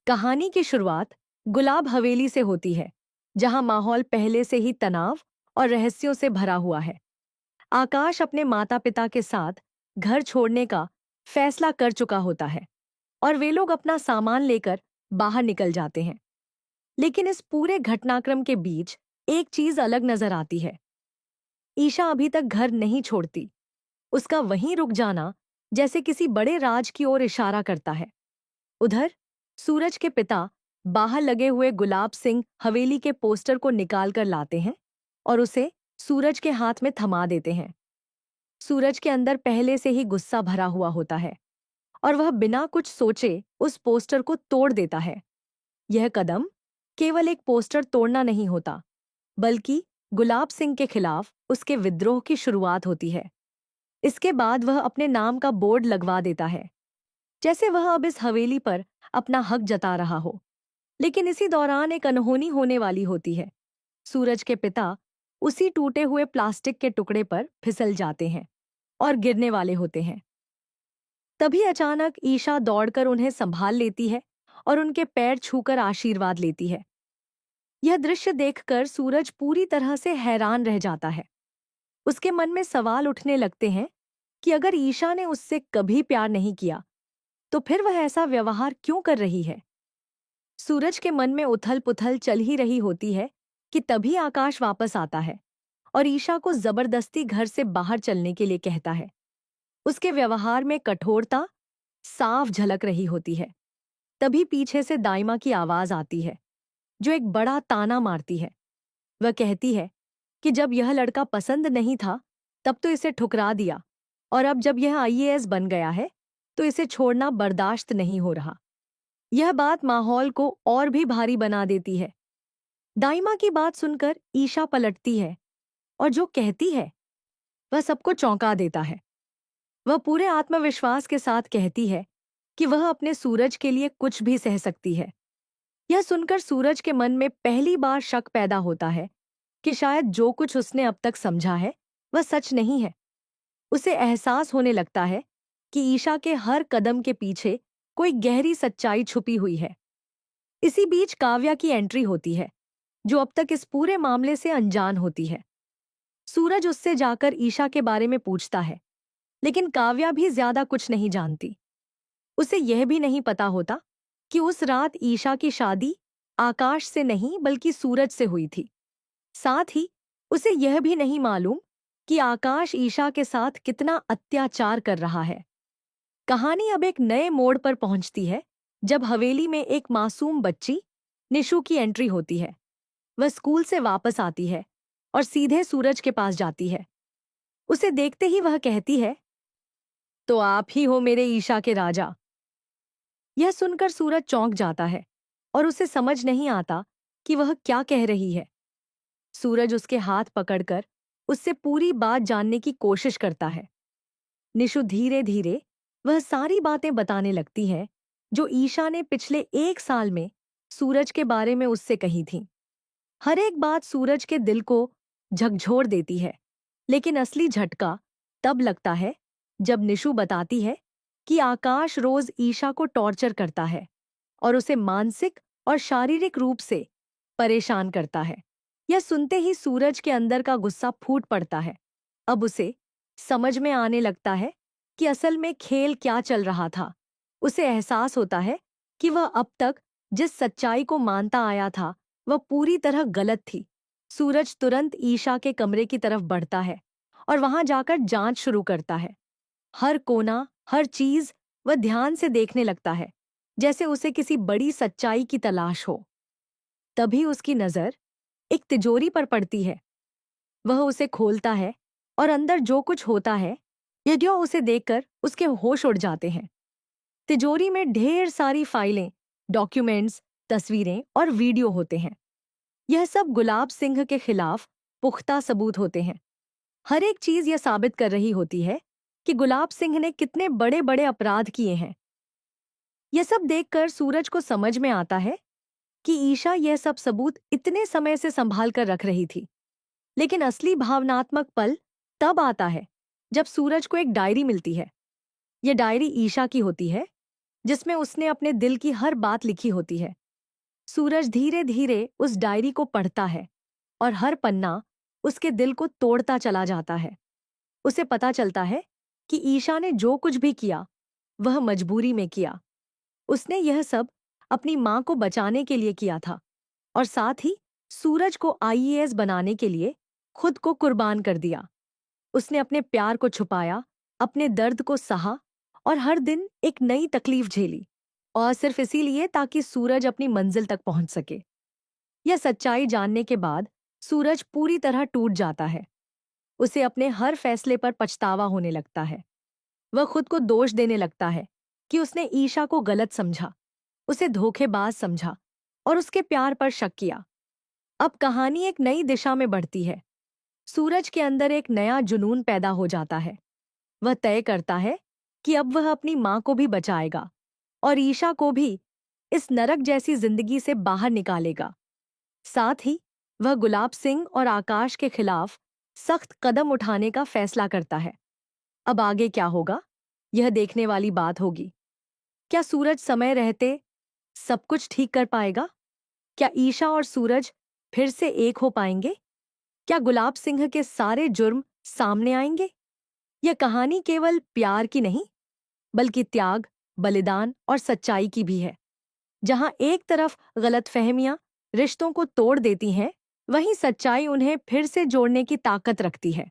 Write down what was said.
कहानी की शुरुआत गुलाब हवेली से होती है, जहां माहौल पहले से ही तनाव और रहस्यों से भरा हुआ है। आकाश अपने माता पिता के साथ घर छोड़ने का फैसला कर चुका होता है और वे लोग अपना सामान लेकर बाहर निकल जाते हैं। लेकिन इस पूरे घटनाक्रम के बीच एक चीज अलग नजर आती है। ईशा अभी तक घर नहीं छोड़ती। उसका वहीं रुक जाना जैसे किसी बड़े राज की ओर इशारा करता है। उधर सूरज के पिता बाहर लगे हुए गुलाब सिंह हवेली के पोस्टर को निकाल कर लाते हैं और उसे सूरज के हाथ में थमा देते हैं। सूरज के अंदर पहले से ही गुस्सा भरा हुआ होता है और वह बिना कुछ सोचे उस पोस्टर को तोड़ देता है। यह कदम केवल एक पोस्टर तोड़ना नहीं होता, बल्कि गुलाब सिंह के खिलाफ उसके विद्रोह की शुरुआत होती है। इसके बाद वह अपने नाम का बोर्ड लगवा देता है, जैसे वह अब इस हवेली पर अपना हक जता रहा हो। लेकिन इसी दौरान एक अनहोनी होने वाली होती है। सूरज के पिता उसी टूटे हुए प्लास्टिक के टुकड़े पर फिसल जाते हैं और गिरने वाले होते हैं। तभी अचानक ईशा दौड़कर उन्हें संभाल लेती है और उनके पैर छूकर आशीर्वाद लेती है। यह दृश्य देखकर सूरज पूरी तरह से हैरान रह जाता है। उसके मन में सवाल उठने लगते हैं कि अगर ईशा ने उससे कभी प्यार नहीं किया, तो फिर वह ऐसा व्यवहार क्यों कर रही है। सूरज के मन में उथल पुथल चल ही रही होती है कि तभी आकाश वापस आता है और ईशा को जबरदस्ती घर से बाहर चलने के लिए कहता है। उसके व्यवहार में कठोरता साफ झलक रही होती है। तभी पीछे से दाइमा की आवाज आती है, जो एक बड़ा ताना मारती है। वह कहती है कि जब यह लड़का पसंद नहीं था, तब तो इसे ठुकरा दिया, और अब जब यह आईएएस बन गया है, तो इसे छोड़ना बर्दाश्त नहीं हो रहा। यह बात माहौल को और भी भारी बना देती है। दाइमा की बात सुनकर ईशा पलटती है और जो कहती है वह सबको चौंका देता है। वह पूरे आत्मविश्वास के साथ कहती है कि वह अपने सूरज के लिए कुछ भी सह सकती है। यह सुनकर सूरज के मन में पहली बार शक पैदा होता है कि शायद जो कुछ उसने अब तक समझा है वह सच नहीं है। उसे एहसास होने लगता है कि ईशा के हर कदम के पीछे कोई गहरी सच्चाई छुपी हुई है। इसी बीच काव्या की एंट्री होती है, जो अब तक इस पूरे मामले से अनजान होती है। सूरज उससे जाकर ईशा के बारे में पूछता है, लेकिन काव्या भी ज्यादा कुछ नहीं जानती। उसे यह भी नहीं पता होता कि उस रात ईशा की शादी आकाश से नहीं बल्कि सूरज से हुई थी। साथ ही उसे यह भी नहीं मालूम कि आकाश ईशा के साथ कितना अत्याचार कर रहा है। कहानी अब एक नए मोड़ पर पहुंचती है, जब हवेली में एक मासूम बच्ची निशु की एंट्री होती है। वह स्कूल से वापस आती है और सीधे सूरज के पास जाती है। उसे देखते ही वह कहती है, तो आप ही हो मेरे ईशा के राजा। यह सुनकर सूरज चौंक जाता है और उसे समझ नहीं आता कि वह क्या कह रही है। सूरज उसके हाथ पकड़कर उससे पूरी बात जानने की कोशिश करता है। निशु धीरे धीरे वह सारी बातें बताने लगती है जो ईशा ने पिछले 1 साल में सूरज के बारे में उससे कही थी। हर एक बात सूरज के दिल को झकझोर देती है, लेकिन असली झटका तब लगता है जब निशु बताती है कि आकाश रोज ईशा को टॉर्चर करता है और उसे मानसिक और शारीरिक रूप से परेशान करता है। यह सुनते ही सूरज के अंदर का गुस्सा फूट पड़ता है। अब उसे समझ में आने लगता है कि असल में खेल क्या चल रहा था। उसे एहसास होता है कि वह अब तक जिस सच्चाई को मानता आया था वह पूरी तरह गलत थी। सूरज तुरंत ईशा के कमरे की तरफ बढ़ता है और वहां जाकर जांच शुरू करता है। हर कोना, हर चीज वह ध्यान से देखने लगता है, जैसे उसे किसी बड़ी सच्चाई की तलाश हो। तभी उसकी नजर एक तिजोरी पर पड़ती है। वह उसे खोलता है और अंदर जो कुछ होता है, यद्यो उसे देखकर उसके होश उड़ जाते हैं। तिजोरी में ढेर सारी फाइलें, डॉक्यूमेंट्स, तस्वीरें और वीडियो होते हैं। यह सब गुलाब सिंह के खिलाफ पुख्ता सबूत होते हैं। हर एक चीज यह साबित कर रही होती है कि गुलाब सिंह ने कितने बड़े बड़े अपराध किए हैं। यह सब देखकर सूरज को समझ में आता है कि ईशा यह सब सबूत इतने समय से संभाल कर रख रही थी। लेकिन असली भावनात्मक पल तब आता है जब सूरज को एक डायरी मिलती है। यह डायरी ईशा की होती है, जिसमें उसने अपने दिल की हर बात लिखी होती है। सूरज धीरे धीरे उस डायरी को पढ़ता है और हर पन्ना उसके दिल को तोड़ता चला जाता है। उसे पता चलता है कि ईशा ने जो कुछ भी किया वह मजबूरी में किया। उसने यह सब अपनी मां को बचाने के लिए किया था और साथ ही सूरज को आईएएस बनाने के लिए खुद को कुर्बान कर दिया। उसने अपने प्यार को छुपाया, अपने दर्द को सहा और हर दिन एक नई तकलीफ झेली, और सिर्फ इसीलिए ताकि सूरज अपनी मंजिल तक पहुंच सके। यह सच्चाई जानने के बाद सूरज पूरी तरह टूट जाता है। उसे अपने हर फैसले पर पछतावा होने लगता है। वह खुद को दोष देने लगता है कि उसने ईशा को गलत समझा, उसे धोखेबाज समझा और उसके प्यार पर शक किया। अब कहानी एक नई दिशा में बढ़ती है। सूरज के अंदर एक नया जुनून पैदा हो जाता है। वह तय करता है कि अब वह अपनी मां को भी बचाएगा और ईशा को भी इस नरक जैसी जिंदगी से बाहर निकालेगा। साथ ही वह गुलाब सिंह और आकाश के खिलाफ सख्त कदम उठाने का फैसला करता है। अब आगे क्या होगा, यह देखने वाली बात होगी। क्या सूरज समय रहते सब कुछ ठीक कर पाएगा? क्या ईशा और सूरज फिर से एक हो पाएंगे? क्या गुलाब सिंह के सारे जुर्म सामने आएंगे? यह कहानी केवल प्यार की नहीं, बल्कि त्याग, बलिदान और सच्चाई की भी है। जहां एक तरफ गलतफहमियां रिश्तों को तोड़ देती हैं, वहीं सच्चाई उन्हें फिर से जोड़ने की ताकत रखती है।